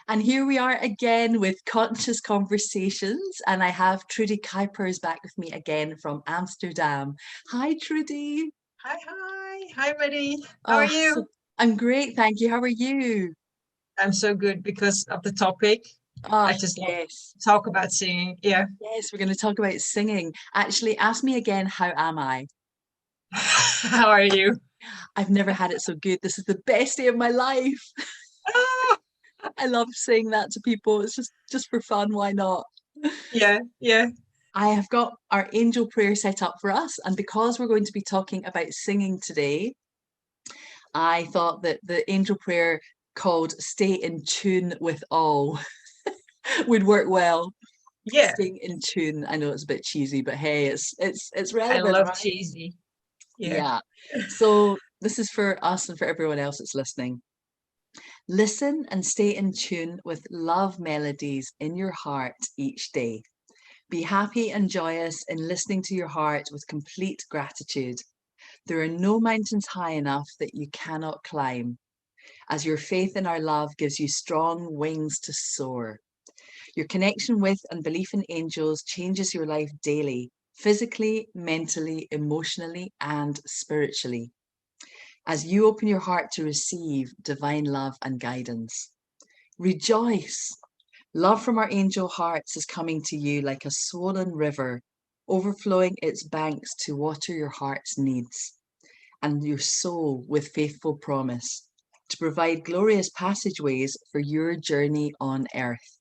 And here we are again with Conscious Conversations, and I have Trudy Kuipers back with me again from Amsterdam. Hi, Trudy. Hi, hi. Hi, Maddie. How are Oh, you? I'm great, thank you. How are you? I'm so good because of the topic. Oh, I just love yes. to talk about singing. Yeah. Yes, we're going to talk about singing. Actually, ask me again, how am I? How are you? I've never had it so good. This is the best day of my life. Ah, I love saying that to people. It's just for fun. Why not? yeah, yeah. I have got our angel prayer set up for us, and because we're going to be talking about singing today, I thought that the angel prayer called Stay in Tune with All would work well. Yeah. Staying in tune. I know it's a bit cheesy, but hey, it's I relevant, love right? cheesy. Yeah. Yeah. So this is for us and for everyone else that's listening. Listen and stay in tune with love melodies in your heart each day. Be happy and joyous in listening to your heart with complete gratitude. There are no mountains high enough that you cannot climb, as your faith in our love gives you strong wings to soar. Your connection with and belief in angels changes your life daily, physically, mentally, emotionally, and spiritually, as you open your heart to receive divine love and guidance. Rejoice! Love from our angel hearts is coming to you like a swollen river, overflowing its banks to water your heart's needs and your soul with faithful promise, to provide glorious passageways for your journey on earth.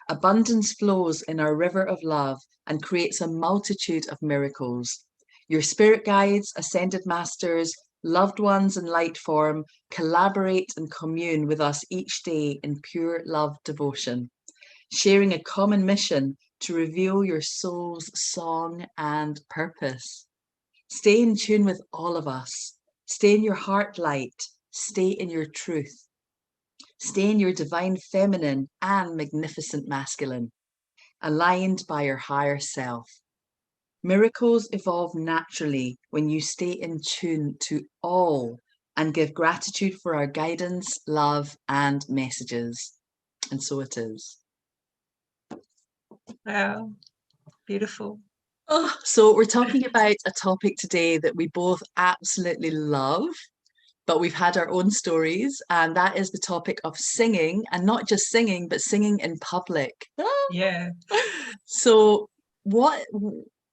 Abundance flows in our river of love and creates a multitude of miracles. Your spirit guides, ascended masters, loved ones in light form collaborate and commune with us each day in pure love devotion, sharing a common mission to reveal your soul's song and purpose. Stay in tune with all of us. Stay in your heart light. Stay in your truth. Stay in your divine feminine and magnificent masculine, aligned by your higher self. Miracles evolve naturally when you stay in tune to all and give gratitude for our guidance, love, and messages. And so it is. Wow. Beautiful. Oh, so we're talking about a topic today that we both absolutely love, but we've had our own stories, and that is the topic of singing, and not just singing, but singing in public. Yeah. So, what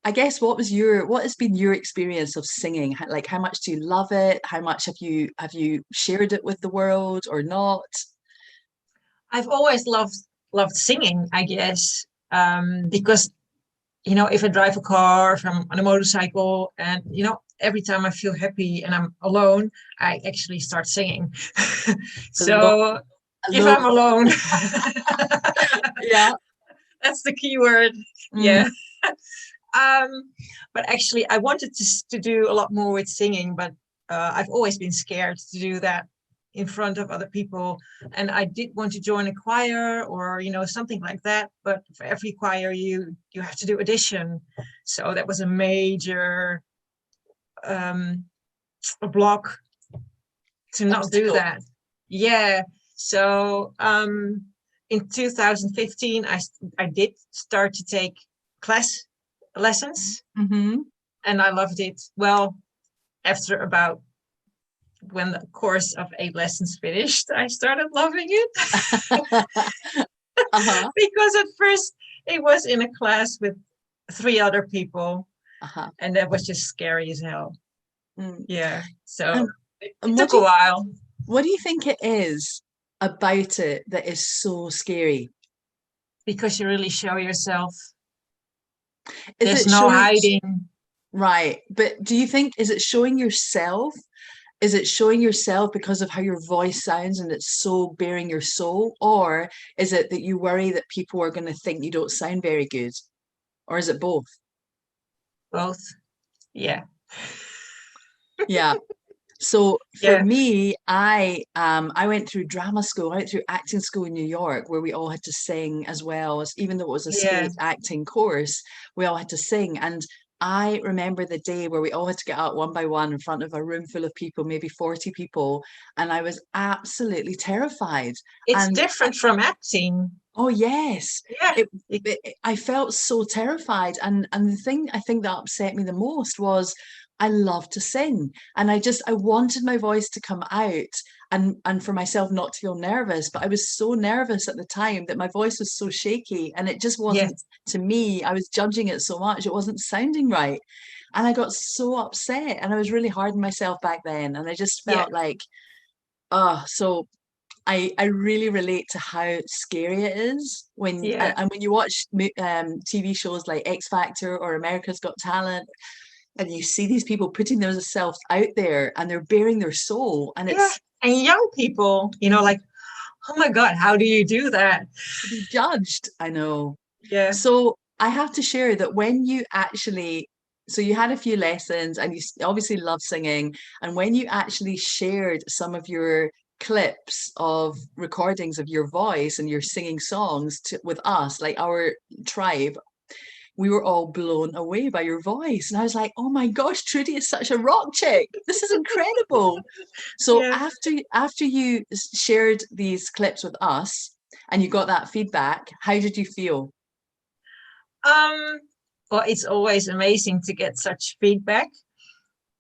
I guess what has been your experience of singing? Like, how much do you love it? How much have you shared it with the world or not? I've always loved singing, I guess. Because if I drive a car, if I'm on a motorcycle, and every time I feel happy and I'm alone, I actually start singing. Alone, So if alone. I'm alone, Yeah. that's the key word. Mm, Yeah. Um, but actually, I wanted to do a lot more with singing, but I've always been scared to do that in front of other people. And I did want to join a choir or something like that. But for every choir, you have to do audition. So that was a major um, a block to not do obstacle. that. Yeah. So in 2015, I did start to take class lessons, Mm-hmm. and I loved it. Well, after about when the course of 8 lessons finished, I started loving it. Uh-huh. Because at first it was in a class with 3 other people, Uh-huh. and that was just scary as hell. Mm. Yeah. And, So it and what took do a you while. what do you think it is about it that is so scary? Because you really show yourself. Is There's it no showing hiding. right? But do you think is it showing yourself? Is it showing yourself because of how your voice sounds and it's so bearing your soul? Or is it that you worry that people are going to think you don't sound very good? Or is it both? Both. Yeah. Yeah. So for Yeah. me, I went through drama school. I went through acting school in New York, where we all had to sing as well as even though it was a Yeah. stage acting course, we all had to sing. And I remember the day where we all had to get out one by one in front of a room full of people, maybe 40 people, and I was absolutely terrified. It's And different from acting. oh yes, Yeah. it, I felt so terrified, and the thing I think that upset me the most was I love to sing, and I wanted my voice to come out, and for myself not to feel nervous, but I was so nervous at the time that my voice was so shaky, and it just Yeah. wasn't, to me, I was judging it so much, it wasn't sounding right, and I got so upset, and I was really hard on myself back then, and I just Yeah. felt like, oh, so I really relate to how scary it is when Yeah. and when you watch TV shows like X Factor or America's Got Talent, and you see these people putting themselves out there and they're bearing their soul, and Yeah. it's And young people, like, oh my God, how do you do that? to be judged. I know. Yeah. So I have to share that when you actually, so you had a few lessons and you obviously love singing, and when you actually shared some of your clips of recordings of your voice and your singing songs with us, like our tribe, we were all blown away by your voice. And I was like, oh my gosh, Trudy is such a rock chick. This is incredible. So Yeah. after you shared these clips with us and you got that feedback, how did you feel? Um, well, it's always amazing to get such feedback.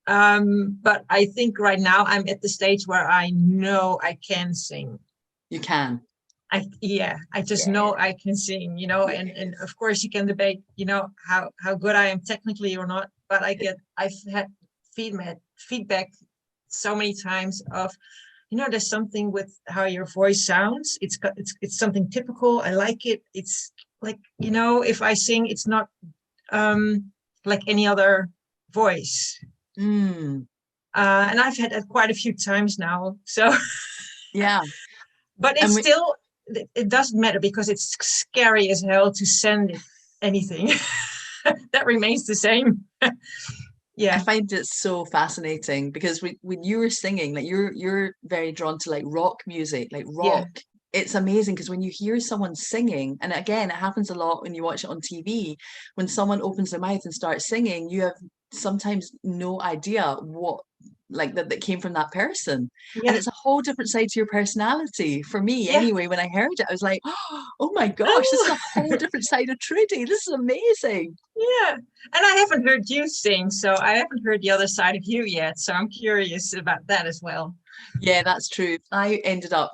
But I think right now I'm at the stage where I know I can sing. You can. I just Yeah. know I can sing, and Yes. of course you can debate, how good I am technically or not, but I've had feedback so many times of, there's something with how your voice sounds. It's something typical. I like it. It's like, if I sing, it's not like any other voice. Mm, And I've had that quite a few times now. So, yeah. but it's And we, still, it doesn't matter because it's scary as hell to send anything. That remains the same. I Yeah. find it so fascinating because when you were singing, like you're very drawn to like rock music, like Yeah. rock. It's amazing because when you hear someone singing, and again, it happens a lot when you watch it on TV, when someone opens their mouth and starts singing, you have sometimes no idea what like that came from that person. And Yeah. it's a whole different side to your personality. For me, Yeah. anyway, when I heard it, I was like, oh my gosh, this is Oh, a whole different side of Trudy. This is amazing. yeah. And I haven't heard you sing, so I haven't heard the other side of you yet. So I'm curious about that as well. Yeah, that's true. I ended up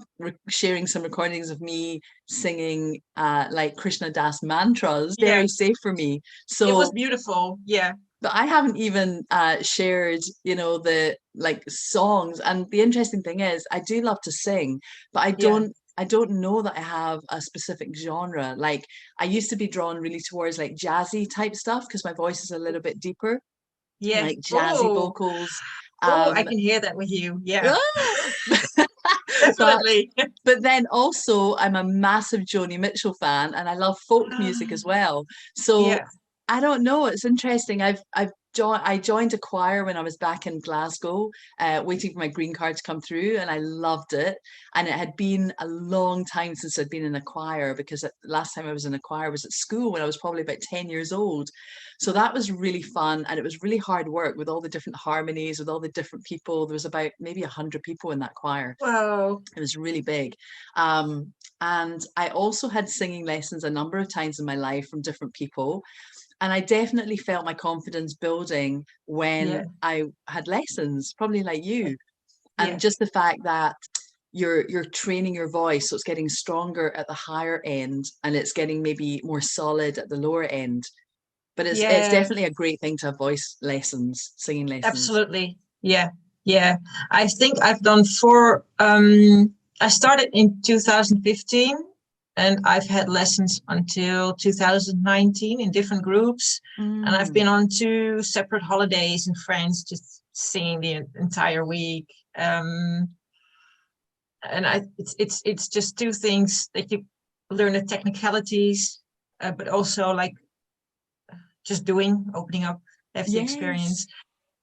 sharing some recordings of me singing like Krishna Das mantras, Yeah. very safe for me. It was So, beautiful. Yeah. but I haven't even shared, the like songs. And the interesting thing is, I do love to sing, but Yeah. I don't know that I have a specific genre. Like I used to be drawn really towards like jazzy type stuff because my voice is a little bit deeper, Yeah. like jazzy Oh, vocals. oh, I Um, can hear that with you. Yeah. but Definitely. But then also, I'm a massive Joni Mitchell fan, and I love folk music as well. So Yeah. I don't know. It's interesting. I joined a choir when I was back in Glasgow, waiting for my green card to come through, and I loved it. And it had been a long time since I'd been in a choir because the last time I was in a choir was at school when I was probably about 10 years old. So that was really fun, and it was really hard work with all the different harmonies, with all the different people. There was about maybe 100 people in that choir. Whoa. It was really big. And I also had singing lessons a number of times in my life from different people. And I definitely felt my confidence building when Yeah. I had lessons, probably like you. Yeah. And just the fact that you're training your voice, so it's getting stronger at the higher end and it's getting maybe more solid at the lower end. But it's Yeah. definitely a great thing to have voice lessons, singing lessons. Absolutely. Yeah. Yeah. I think I've done four. I started in 2015 and I've had lessons until 2019 in different groups. And I've Mm, been on two separate holidays in France, just singing the entire week. And it's just two things that you learn the technicalities, but also like just opening up, have the yes. experience.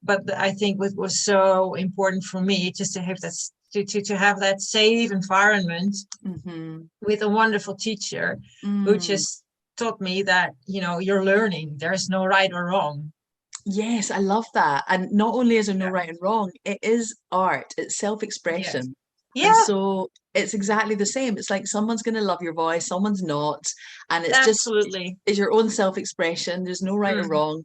But I think what was so important for me just to have that to have that safe environment Hmm. with a wonderful teacher who Mm. just taught me that you're learning. There's no right or wrong. Yes, I love that. And not only is there no Yeah. right and wrong, it is art, it's Yes. self-expression. And Yeah, so it's exactly the same. It's like someone's going to love your voice, someone's not. And it's just, absolutely. it's your own self-expression. There's no right or Mm. wrong.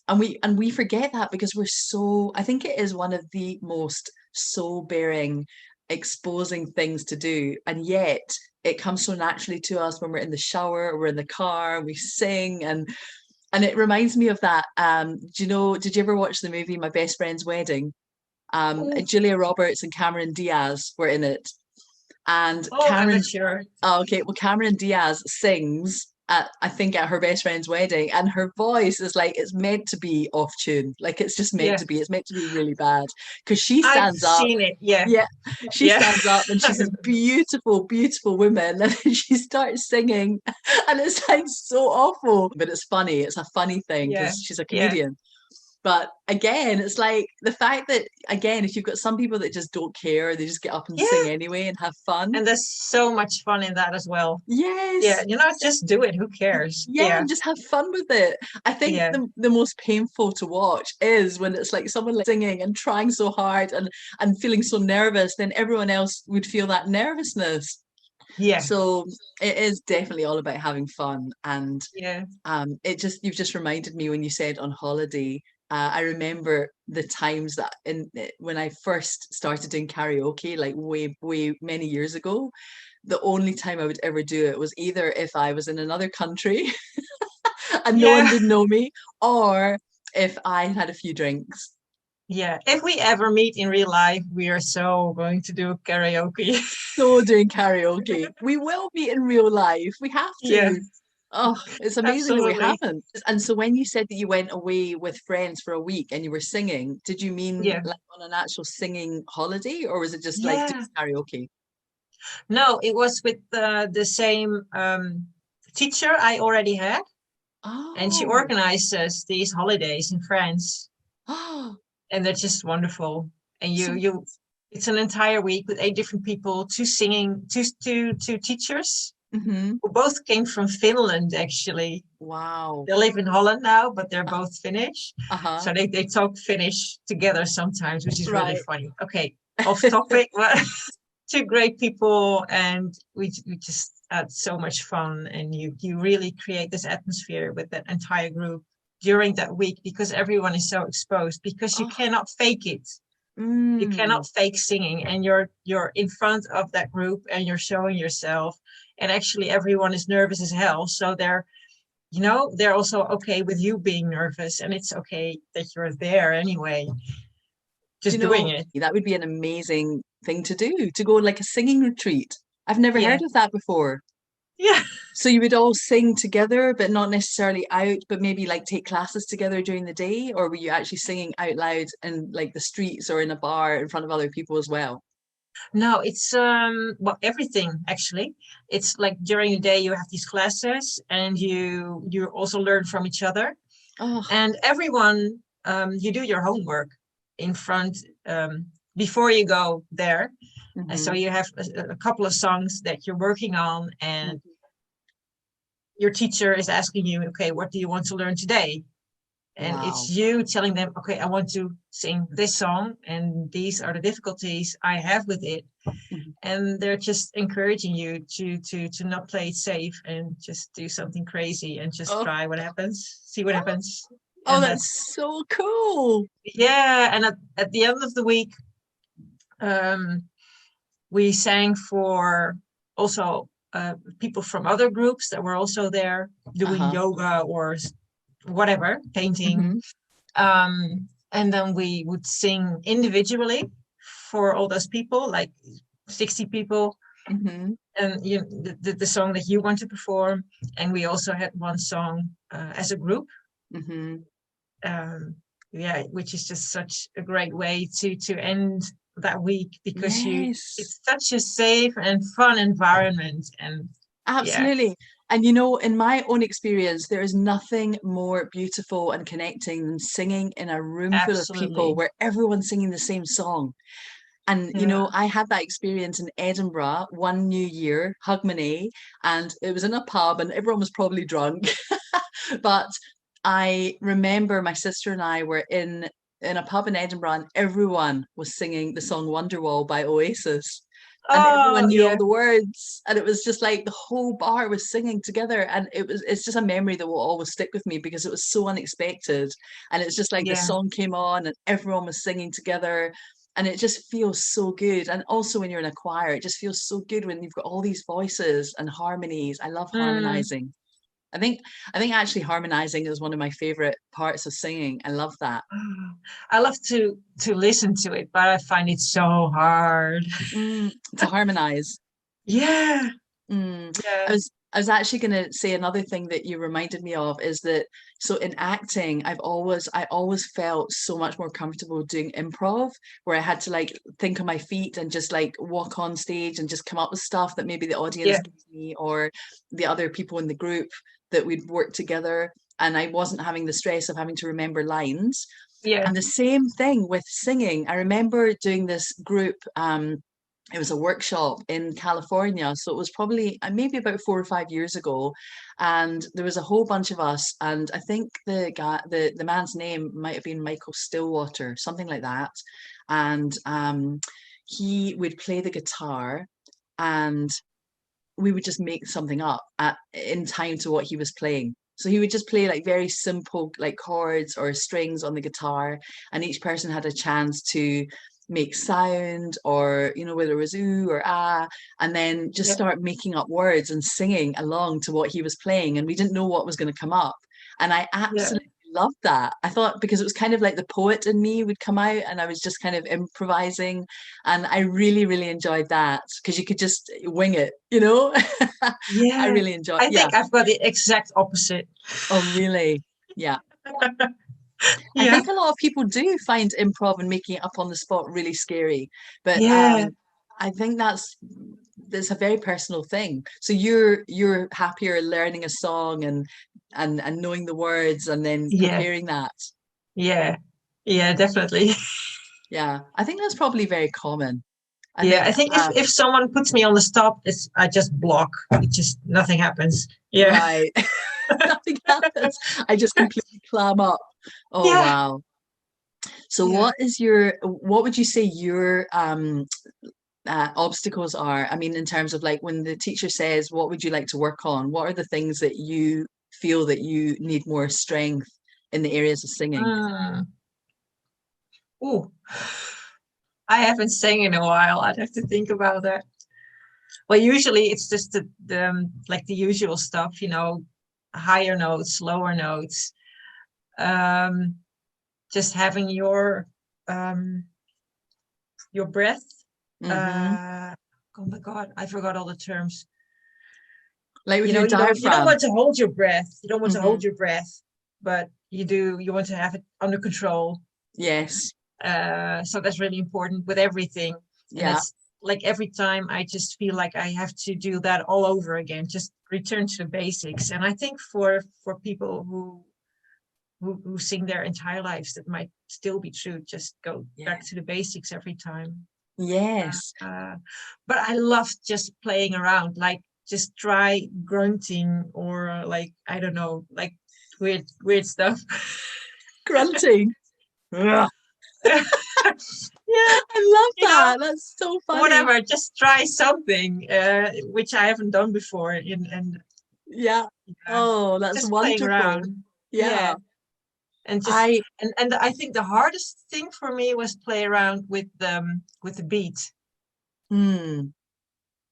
And we forget that because we're so, I think it is one of the most soul-bearing, exposing things to do. And yet it comes so naturally to us when we're in the shower or we're in the car, we sing and it reminds me of that. Do you know, did you ever watch the movie My Best Friend's Wedding? Ooh. Julia Roberts and Cameron Diaz were in it. And Oh, I'm not sure. oh, okay, well, Cameron Diaz sings at, I think, at her best friend's wedding, and her voice is like it's meant to be off tune. Like it's just meant Yeah, to be. It's meant to be really bad because she I've stands up. seen it. Yeah, Yeah, she yeah, stands up and she's this beautiful, beautiful woman, and then she starts singing, and it sounds so awful, but it's funny. It's a funny thing yeah, because she's a yeah, comedian. But again, it's like the fact that, again, if you've got some people that just don't care, they just get up and sing yeah. anyway and have fun. And there's so much fun in that as well. Yeah, Yes. just do it. Who cares? Yeah, Yeah, and just have fun with it. I think yeah, the most painful to watch is when it's like someone like singing and trying so hard and feeling so nervous, then everyone else would feel that nervousness. yeah, So it is definitely all about having fun. And yeah. it just you've just reminded me when you said on holiday. I remember the times that when I first started doing karaoke, like way, way many years ago, the only time I would ever do it was either if I was in another country and no one Yeah, did know me, or if I had a few drinks. yeah. If we ever meet in real life, we are so going to do karaoke. So doing karaoke. We will meet in real life. We have Yeah, to. Oh, it's amazing that we absolutely. haven't. And so when you said that you went away with friends for a week and you were singing, did you mean Yeah, like on an actual singing holiday or was it just like yeah. doing karaoke? No, it was with the same teacher I already had, and she Oh, organizes these holidays in France, oh, and they're just wonderful. And so it's an entire week with 8 different people, two teachers hmm. who both came from Finland, actually. Wow. They live in Holland now, but they're both Finnish. Uh-huh. So they talk Finnish together sometimes, which is really Right. funny. Okay, off topic, but two great people, and we just had so much fun. And you really create this atmosphere with that entire group during that week because everyone is so exposed because you Oh, cannot fake it. You mm. cannot fake singing, and you're in front of that group and you're showing yourself. And actually, everyone is nervous as hell, so they're also okay with you being nervous, and it's okay that you're there anyway, Do just you doing know, it. that would be an amazing thing to do, to go on like a singing retreat. I've never Yeah, heard of that before. yeah. So you would all sing together, but not necessarily out, but maybe like take classes together during the day, or were you actually singing out loud in like the streets or in a bar in front of other people as well? No, it's well, everything actually. It's like during the day you have these classes, and you also learn from each other, Oh, and everyone, you do your homework in front, before you go there. And so hmm. you have a couple of songs that you're working on, and Hmm. your teacher is asking you, okay, what do you want to learn today? And it's Wow. you telling them, okay, I want to sing this song, and these are the difficulties I have with it. Mhm. And they're just encouraging you to not play it safe and just do something crazy and just Oh, try what happens, see what happens. oh, And that's, that's so cool. yeah. And at the end of the week, um, we sang for also people from other groups that were also there doing Uh-huh. yoga or whatever, painting. Hmm. And then we would sing individually for all those people, like 60 people, Hmm. and the song that you want to perform. And we also had one song as a group. Hmm. Um, yeah, which is just such a great way to end that week because Yes. it's such a safe and fun environment. And yeah, Absolutely. And you know, in my own experience, there is nothing more beautiful and connecting than singing in a room full of people absolutely. where everyone's singing the same song. And you Yeah. know, I had that experience in Edinburgh one New Year, Hogmanay, and it was in a pub and everyone was probably drunk. But I remember my sister and I were in a pub in Edinburgh, and everyone was singing the song Wonderwall by Oasis. And everyone Oh, knew all yeah. the words. And it was just like the whole bar was singing together. And it's just a memory that will always stick with me because it was so unexpected. And it's just like the Yeah. song came on and everyone was singing together. And it just feels so good. And also when you're in a choir, it just feels so good when you've got all these voices and harmonies. I love Mm. harmonizing. I think I think actually harmonizing is one of my favorite parts of singing. I love that. I love to listen to it, but I find it so hard. To harmonize. Yeah. Mm. Yeah. I was actually going to say another thing that you reminded me of is that so in acting I always felt so much more comfortable doing improv where I had to like think on my feet and just like walk on stage and just come up with stuff that maybe the audience Yeah. gives me or the other people in the group that we'd work together, and I wasn't having the stress of having to remember lines. Yeah. And the same thing with singing. I remember doing this group, it was a workshop in California. So it was probably maybe about 4 or 5 years ago. And there was a whole bunch of us. And I think the man's name might have been Michael Stillwater, something like that. And he would play the guitar and we would just make something up in time to what he was playing. So he would just play like very simple like chords or strings on the guitar, and each person had a chance to make sound or whether it was ooh or ah, and then just Yeah. start making up words and singing along to what he was playing, and we didn't know what was going to come up. And I Yeah. absolutely loved that. I thought because it was kind of like the poet in me would come out and I was just kind of improvising, and I really, really enjoyed that because you could just wing it. I Yeah. really enjoy, I yeah. think I've got the exact opposite. Oh, really? Yeah. I Yeah. think a lot of people do find improv and making it up on the spot really scary, but Yeah. I think that's a very personal thing. So you're happier learning a song and knowing the words and then Yeah. preparing that. Yeah. Yeah, definitely. Yeah, I think that's probably very common. I Yeah. I think think if someone puts me on the stop, I just block. It just nothing happens. Yeah. right. Nothing happens. I just completely clam up. Oh Yeah. wow. So Yeah. what would you say your obstacles are? I mean, in terms of like when the teacher says, what would you like to work on? What are the things that you feel that you need more strength in the areas of singing? Mm. Ooh. I haven't sang in a while. I'd have to think about that. Well, usually it's just the like the usual stuff, higher notes, lower notes, um, just having um, your breath. Hmm. Uh, oh my God, I forgot all the terms. Like with You know, your you don't diaphragm. want to hold your breath. You don't want to hold Hmm. your breath, but you do. You want to have it under control. Yes. So that's really important with everything. And Yeah. it's like every time I just feel like I have to do that all over again, just return to the basics. And I think for people who sing their entire lives, that might still be true. Just go Yeah. back to the basics every time. Yes. But I love just playing around, like just try grunting or like I don't know, like weird stuff. Grunting. Ugh. Yeah, I love you know, that. That's so funny. whatever, just try something which I haven't done before, and Yeah. uh, Oh, that's just playing wonderful. around. Yeah, Yeah. and just I and I think the hardest thing for me was play around with the beat. hmm.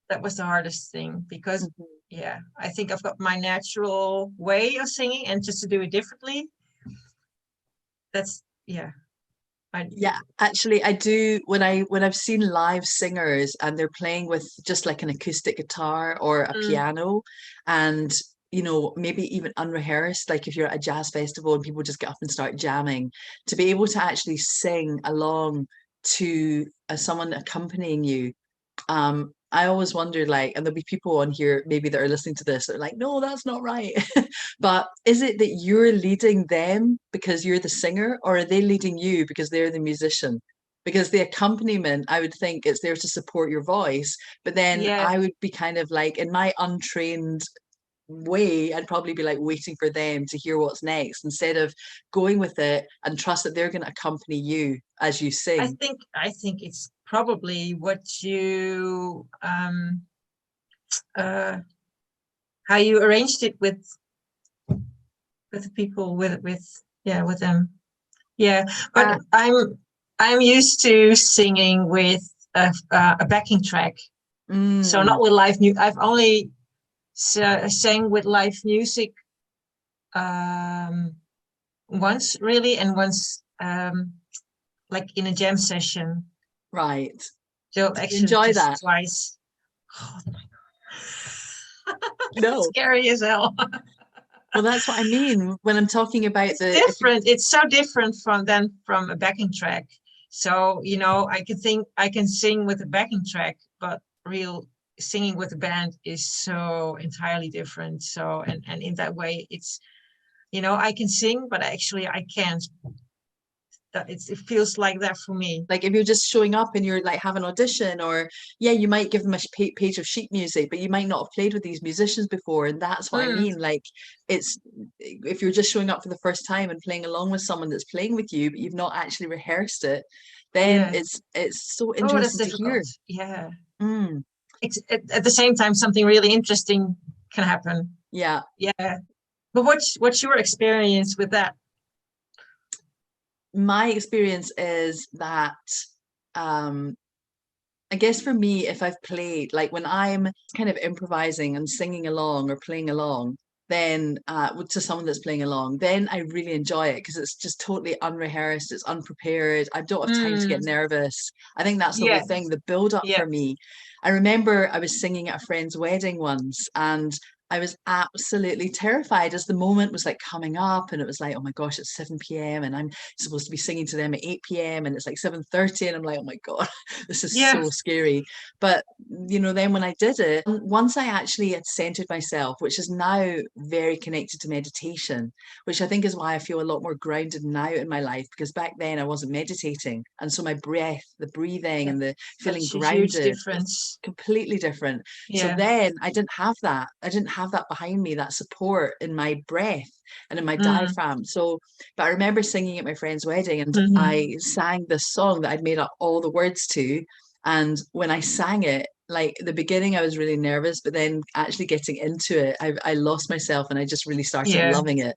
That was the hardest thing because Mhm. yeah, I think I've got my natural way of singing, and just to do it differently, that's yeah. I Yeah, actually, I do when I've seen live singers and they're playing with just like an acoustic guitar or a mm, piano, and maybe even unrehearsed, like if you're at a jazz festival and people just get up and start jamming, to be able to actually sing along to someone accompanying you. I always wondered, like, and there'll be people on here maybe that are listening to this that are like, no, that's not right. But is it that you're leading them because you're the singer, or are they leading you because they're the musician? Because the accompaniment, I would think it's there to support your voice, but then yeah, I would be kind of like, in my untrained way, I'd probably be like waiting for them to hear what's next instead of going with it and trust that they're going to accompany you as you sing. I think it's probably what you how you arranged it with the people, with them. Yeah, but I'm used to singing with a backing track, so not with live music. I've only sang with live music once, really, and once like in a jam session. Right. So Do you actually, enjoy just that? twice. Oh my god, No. scary as hell. Well, that's what I mean when I'm talking about It's different. It's so different from a backing track. So, I can sing with a backing track, but real singing with a band is so entirely different. So, and in that way, it's, I can sing, but actually I can't. It feels like that for me. like if you're just showing up and you're like have an audition, or yeah, you might give them a page of sheet music, but you might not have played with these musicians before, and that's what I mean. Like it's if you're just showing up for the first time and playing along with someone that's playing with you, but you've not actually rehearsed it, then Yeah. it's so Oh, that's interesting to difficult. hear. Yeah. Mm, At the same time, something really interesting can happen. yeah. Yeah. But what's your experience with that? My experience is that um I guess for me, if I've played, like when I'm kind of improvising and singing along or playing along, then to someone that's playing along, then I really enjoy it because it's just totally unrehearsed, it's unprepared. I don't have time to get nervous. I think that's the whole Yeah. thing, the build up Yeah. for me. I remember I was singing at a friend's wedding once, and I was absolutely terrified as the moment was like coming up, and it was like, oh my gosh, it's 7 p.m. and I'm supposed to be singing to them at 8 p.m. and it's like 7:30, and I'm like, oh my God, this is Yeah. so scary. But then when I did it, once I actually had centered myself, which is now very connected to meditation, which I think is why I feel a lot more grounded now in my life, because back then I wasn't meditating. And so my breath, the breathing, Yeah. and the feeling That's a huge grounded was difference. completely different. So Yeah. then I didn't have that. I didn't have that behind me, that support in my breath and in my diaphragm. So, but I remember singing at my friend's wedding, and I sang this song that I'd made up all the words to. And when I sang it, like the beginning, I was really nervous, but then actually getting into it, I lost myself and I just really started Yeah. loving it.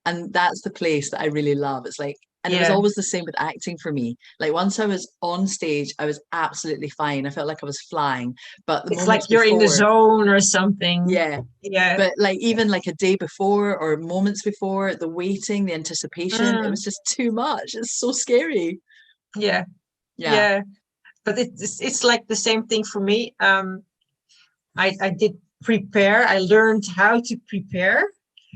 And that's the place that I really love. It's like, and it was Yeah. always the same with acting for me. Like once I was on stage, I was absolutely fine. I felt like I was flying. But the It's like moments you're in the before, zone or something. yeah. Yeah. But like even like a day before or moments before, the waiting, the anticipation, it was just too much. It's so scary. Yeah. Yeah. Yeah. But it's like the same thing for me. I did prepare. I learned how to prepare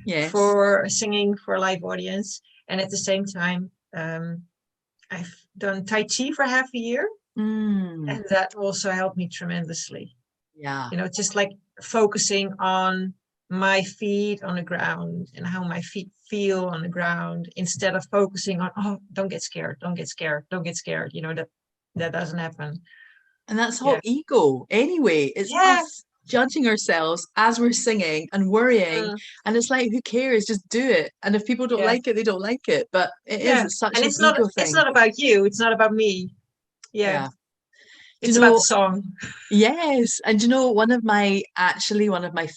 Yes. for singing for a live audience, and at the same time, I've done Tai Chi for half a year, Mm, and that also helped me tremendously. yeah. Just like focusing on my feet on the ground and how my feet feel on the ground instead of focusing on, oh, don't get scared, don't get scared, don't get scared. That doesn't happen. And that's all Yeah. ego anyway. It's Yeah. us judging ourselves as we're singing and worrying. Mm, And it's like, who cares? Just do it. And if people don't yeah. like it, they don't like it. But Yeah. it's such And an it's not ego it's thing. not about you. It's not about me. Yeah. Yeah. Do you It's about the know, song. yes. And do you know, one of my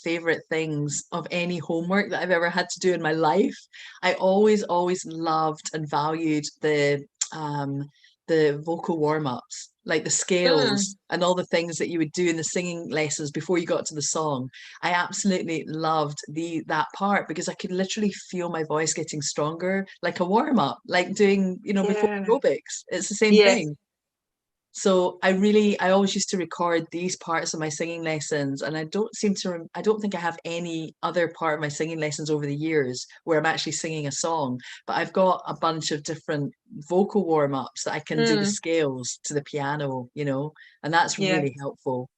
favorite things of any homework that I've ever had to do in my life, I always loved and valued the vocal warm-ups, like the Mm, scales and all the things that you would do in the singing lessons before you got to the song. I absolutely loved that part because I could literally feel my voice getting stronger, like a warm-up, like doing, before yeah. aerobics. It's the same Yeah. thing. So I always used to record these parts of my singing lessons, and I don't think I have any other part of my singing lessons over the years where I'm actually singing a song, but I've got a bunch of different vocal warm-ups that I can do the Mm, scales to the piano, and that's yeah. really helpful.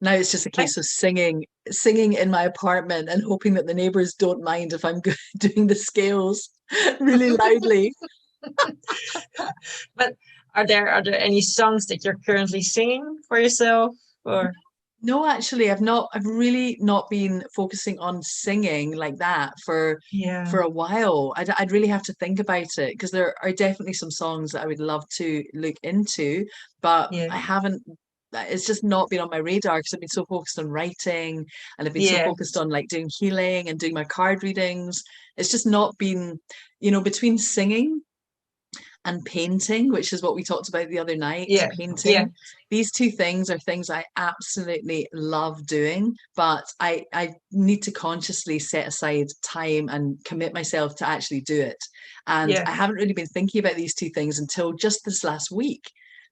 Now it's just a I, case of singing in my apartment and hoping that the neighbors don't mind if I'm doing the scales really loudly. but are there any songs that you're currently singing for yourself or? No, actually, I've really not been focusing on singing like that Yeah, for a while. I'd really have to think about it because there are definitely some songs that I would love to look into, but yeah, I haven't. It's just not been on my radar because I've been so focused on writing and I've been so yeah, focused on like doing healing and doing my card readings. It's just not been, between singing and painting, which is what we talked about the other night, yeah, yeah, painting. These two things are things I absolutely love doing, but I need to consciously set aside time and commit myself to actually do it. And yeah. I haven't really been thinking about these two things until just this last week.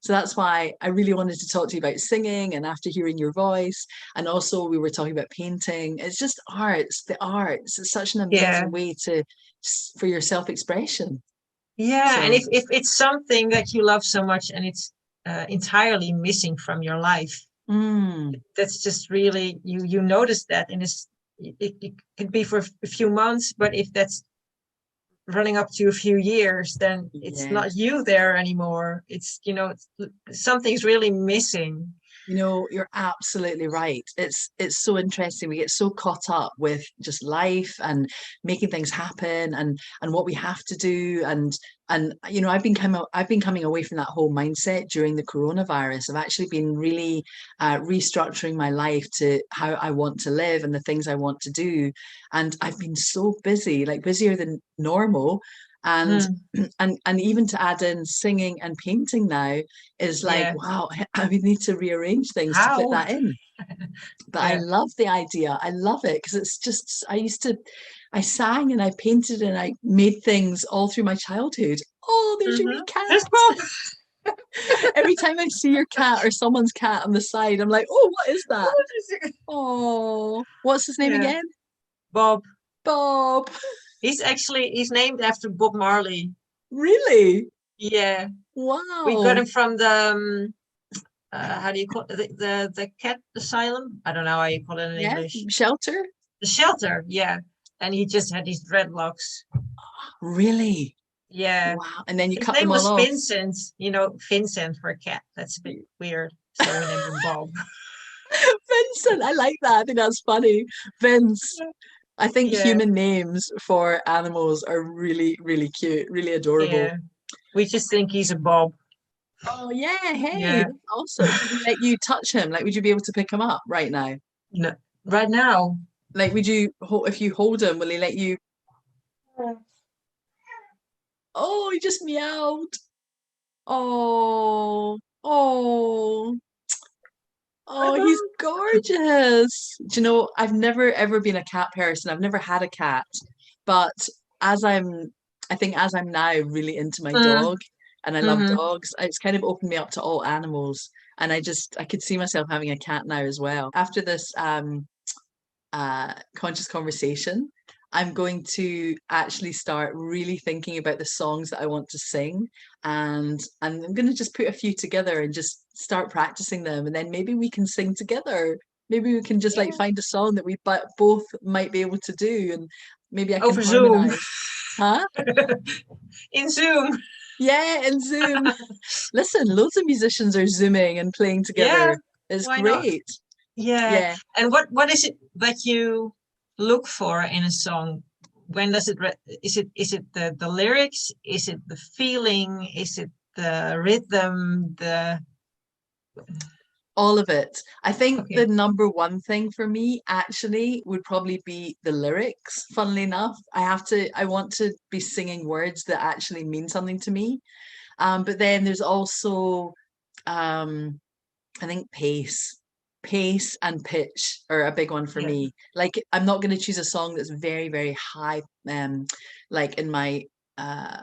So that's why I really wanted to talk to you about singing and after hearing your voice. And also we were talking about painting. It's just arts, the arts. It's such an Yeah. amazing way to for your self-expression. Yeah, and So if it's something that you love so much and it's entirely missing from your life, mm. that's just really you notice that, and it could be for a few months, but if that's running up to a few years, then it's not Yes. you there anymore. It's something's really missing. You're absolutely right. It's so interesting. We get so caught up with just life and making things happen and what we have to do and I've been coming away from that whole mindset during the coronavirus. I've actually been really restructuring my life to how I want to live and the things I want to do. And I've been so busy, like busier than normal. And Mm, and even to add in singing and painting now is like, yeah. wow, I would need to rearrange things to fit How? that in. But I Yeah. love the idea. I love it because it's just, I sang and I painted and I made things all through my childhood. Oh, there's your wee cat. There's Bob. Every time I see your cat or someone's cat on the side, I'm like, oh, what is that? Oh, what's his name Yeah, again? Bob. Bob. He's named after Bob Marley. Really? Yeah, we got Wow. him from the how do you call it? The cat asylum? I don't know how you call it in Yeah, English. shelter. The shelter, yeah. And he just had these dreadlocks. Really? Yeah. Wow. And then you His cut them name all was off. Vincent, Vincent for a cat. That's a bit weird. So we named him Bob. Vincent, I like that. I think that's funny. Vince. I think Yeah, human names for animals are really, really cute, really adorable. yeah. We just think he's a Bob. Oh yeah, hey, Yeah. that's awesome. Would he let you touch him? Like, would you be able to pick him up right now? No, right now. Like, if you hold him, will he let you? Oh, he just meowed. Oh, oh, oh, he's gorgeous. Do you know, I've never ever been a cat person. I've never had a cat, but as I'm, I think as I'm now really into my Mm, dog and I love hmm. dogs, it's kind of opened me up to all animals. And I could see myself having a cat now as well. After this conscious conversation, I'm going to actually start really thinking about the songs that I want to sing, and I'm going to just put a few together and just start practicing them, and then maybe we can sing together. Maybe we can just like Yeah. find a song that we both might be able to do, and maybe I can Over Zoom. harmonize. Huh? In Zoom. Yeah, and Zoom. Listen, loads of musicians are zooming and playing Yeah, together. It's why not? great. Yeah. Yeah. And what is it that you look for in a song? When does is it the lyrics? Is it the feeling? Is it the rhythm? The All of it. I think the Okay. number one thing for me actually would probably be the lyrics. Funnily enough, I want to be singing words that actually mean something to me. But then there's also, um, I think pace and pitch are a big one for Yeah. me. Like, I'm not going to choose a song that's very, very high, like uh,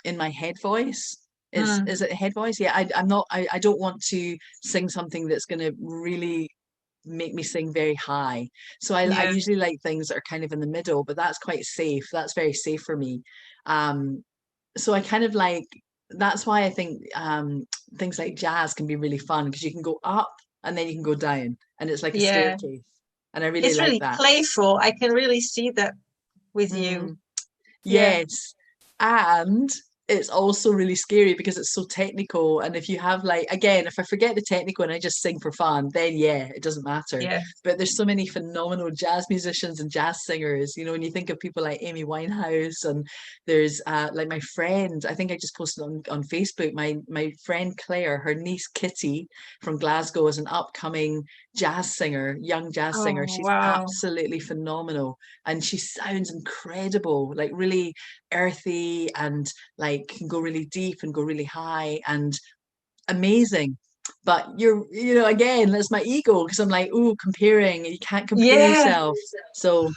in my head voice. Mm, Is it head voice? Yeah, I'm not. I don't want to sing something that's going to really make me sing very high. So I yeah. usually like things that are kind of in the middle, but that's quite safe. That's very safe for me. Um, so I kind of like that's why I think things like jazz can be really fun because you can go up and then you can go down, and it's like a Yeah. staircase, and I really It's like really that. playful. I can really see that with you. Mm, Yeah. yes, and it's also really scary because it's so technical. And if you have like, again, if I forget the technical and I just sing for fun, then yeah, it doesn't matter. Yeah. But there's so many phenomenal jazz musicians and jazz singers, you know, when you think of people like Amy Winehouse, and there's like my friend, I think I just posted on Facebook, my friend Claire, her niece Kitty from Glasgow is an upcoming jazz singer, young jazz singer. Oh, She's wow. absolutely phenomenal and she sounds incredible, like really earthy and like can go really deep and go really high and amazing. But you know, again, that's my ego because I'm like, oh, comparing, you can't compare Yeah. yourself. So,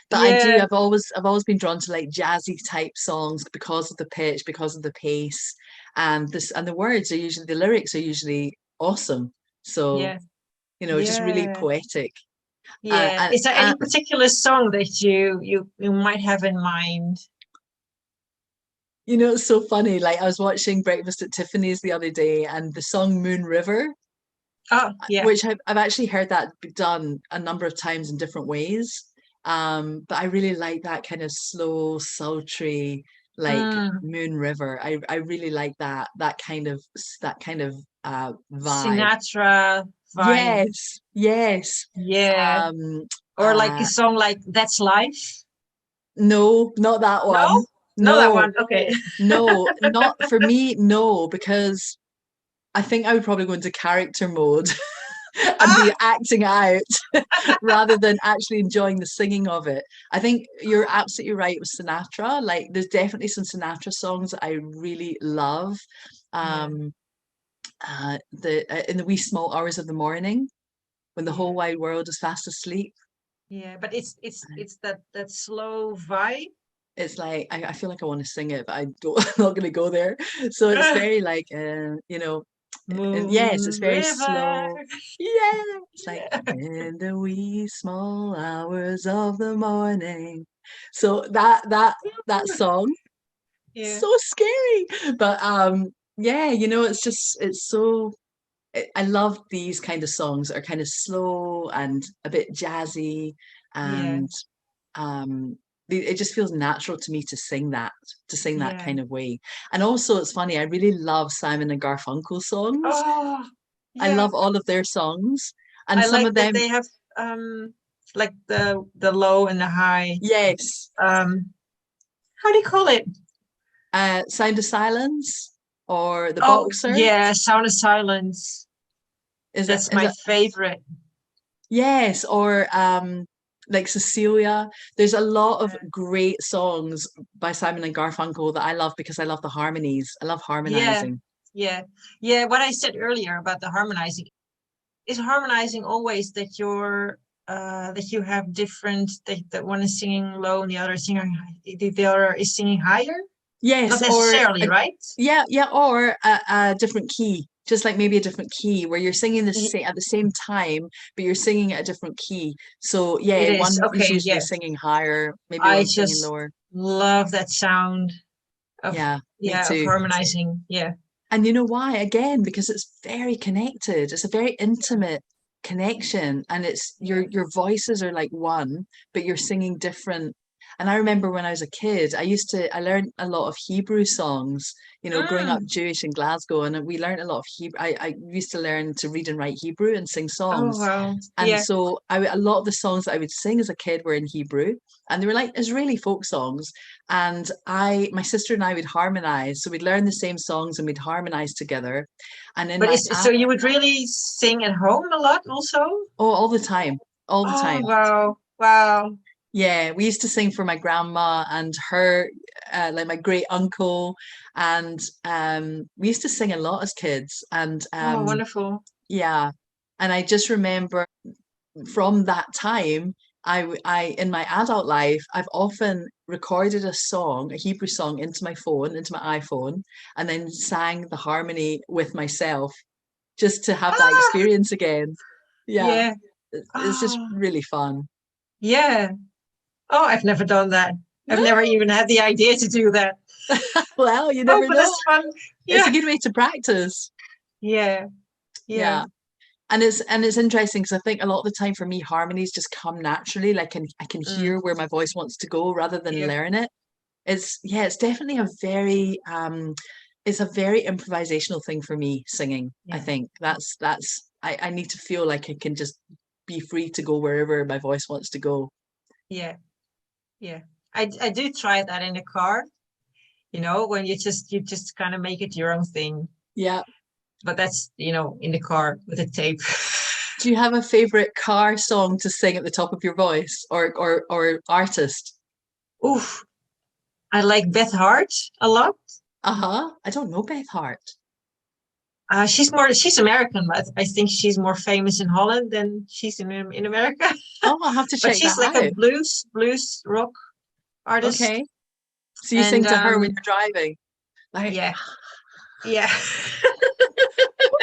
but I do, Yeah. I've always been drawn to like jazzy type songs because of the pitch, because of the pace, and this and the words are usually the lyrics are usually awesome. So, Yeah. you know, just really Yeah. poetic. Yeah. And Is there any particular song that you might have in mind? you know, it's so funny. Like I was watching Breakfast at Tiffany's the other day, and the song Moon River, Oh, yeah. which I've actually heard that done a number of times in different ways. But I really like that kind of slow, sultry, like Mm, Moon River. I really like that kind of vibe. Sinatra vibe. Yes, yes. Yeah. Um, Or like a song like That's Life. no, not that No? one. No, that No, one. Okay. no, not for me. No, because I think I would probably go into character mode and be Ah, acting out rather than actually enjoying the singing of it. I think you're absolutely right with Sinatra. Like, there's definitely some Sinatra songs that I really love. yeah. Um, the in the wee small hours of the morning when the whole Yeah. wide world is fast asleep. Yeah. But it's that slow vibe. It's like I feel like I want to sing it, but I don't. I'm not going to go there. So it's very like, you know, and yes, it's Moon very River. slow. Yeah, it's like Yeah. in the wee small hours of the morning. So that song, Yeah. so scary. But yeah, you know, it's just it's so I love these kind of songs that are kind of slow and a bit jazzy Yeah. and um it just feels natural to me to sing that Yeah. kind of way. And also it's funny, I really love Simon and Garfunkel songs. Oh, I yeah. love all of their songs, and I some like of that them, they have like the low and the high. yes, Um, how do you call it? Sound of Silence or The Oh, Boxer. yeah, Sound of Silence. Is it That's is my it favorite. yes, or like Cecilia. There's a lot of Yeah. great songs by Simon and Garfunkel that I love because I love the harmonies. I love Yeah, harmonizing. yeah, yeah. What I said earlier about the harmonizing, is harmonizing always that that you have different that one is singing low and the other is singing the other is singing higher? Not Yes, or necessarily, right? yeah, yeah, or a different key, just like maybe a different key where you're singing the Y- same at the same time, but you're singing at a different key. So It yeah, is. one is Okay, usually yeah. singing higher, maybe I one singing just lower. love that sound of Yeah, me of too. harmonizing. Yeah. And you know why? Again, because it's very connected. It's a very intimate connection, and it's Yeah. your voices are like one, but you're singing different. And I remember when I was a kid, I learned a lot of Hebrew songs, you know, growing up Mm. Jewish in Glasgow, and we learned a lot of Hebrew. I used to learn to read and write Hebrew and sing Oh, songs. wow. And Yeah. so a lot of the songs that I would sing as a kid were in Hebrew, and they were like Israeli folk songs. And my sister and I would harmonize. So we'd learn the same songs and we'd harmonize together. And in But my so you would really sing at home a lot also? oh, all the time, all the Oh, time. wow. Wow. Yeah, we used to sing for my grandma and her, like my great uncle, and we used to sing a lot as kids. And Oh, wonderful. yeah, and I just remember from that time, in my adult life, I've often recorded a song, a Hebrew song, into my phone, into my iPhone, and then sang the harmony with myself just to have that Ah, experience again. Yeah, yeah. it's just Oh, really fun. yeah. Oh, I've never done that. I've never even had the idea to do that. Well, you Oh, never but know. that's fun. It's a Yeah. good way to practice. Yeah. Yeah. Yeah. And it's interesting because I think a lot of the time for me, harmonies just come naturally. Like I can Mm, hear where my voice wants to go rather than yeah. learn it. It's definitely a very it's a very improvisational thing for me, singing. I Yeah, think I need to feel like I can just be free to go wherever my voice wants to go. yeah, yeah. I do try that in the car, when you just kind of make it your own thing. Yeah. But that's, in the car with a tape. Do you have a favorite car song to sing at the top of your voice, or artist? Oof, I like Beth Hart a lot. Uh-huh. I don't know Beth Hart. She's American, but I think she's more famous in Holland than she's in America. Oh, I'll have to But check she's that like a out. blues rock artist. Okay. So you And sing to her when you're driving. Like, yeah, yeah,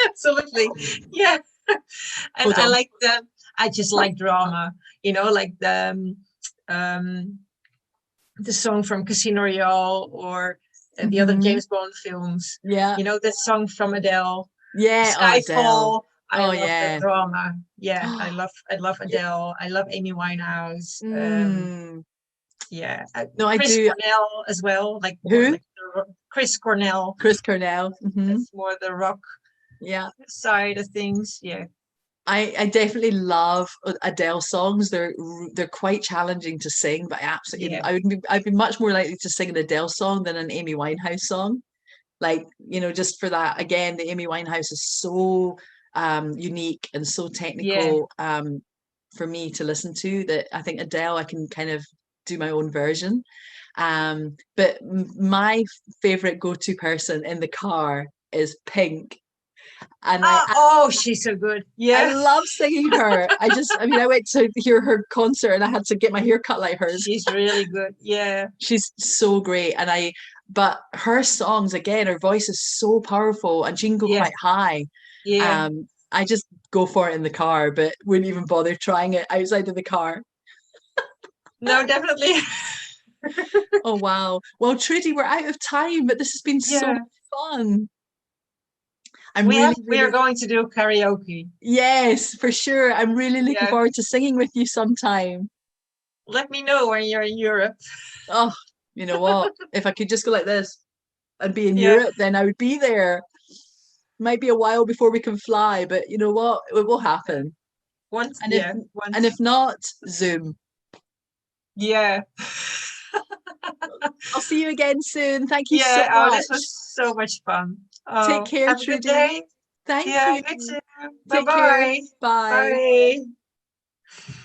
absolutely. Yeah. And hold I on. like I just like drama, like the song from Casino Royale, or the other Hmm. James Bond films. Yeah. That song from Adele, Yeah. Oh, Adele. Skyfall. I Oh, love that yeah. drama. Yeah, I love Yeah. Adele. I love Amy Winehouse. Mm. Yeah, No, I Chris do. Cornell as well. Like more Who? like Chris Cornell. Chris Cornell. Hmm. That's more the rock Yeah. side of things. Yeah, I definitely love Adele songs. They're quite challenging to sing, but yeah, I'd be much more likely to sing an Adele song than an Amy Winehouse song. Like, just for that, again, the Amy Winehouse is so unique and so yeah. technical for me to listen to, that I think Adele, I can kind of do my own version. But my favorite go-to person in the car is Pink. And Oh, she's so good. I Yeah, love singing her. I mean, I went to hear her concert and I had to get my hair cut like hers. she's really good. Yeah, She's so great. But her songs, again, her voice is so powerful and she can go yeah, quite high. yeah. I just go for it in the car, but wouldn't even bother trying it outside of the car. No, definitely. Oh, wow. Well, Trudy, we're out of time, but this has been so Yeah, much fun. I'm we really, have. We are really, going to do karaoke. yes, for sure. I'm really looking Yeah, forward to singing with you sometime. let me know when you're in Europe. Oh, you know what? If I could just go like this and be in Yeah, Europe, then I would be there. Might be a while before we can fly, but you know what? It will happen. once. And if Yeah, and once. if not, Zoom. Yeah, I'll see you again soon. Thank you so yeah. Oh, this much. was so much fun. Take Oh, care, have a good Trudy. day. Thank Yeah, you. you too. Take care. Bye-bye. Bye. Bye.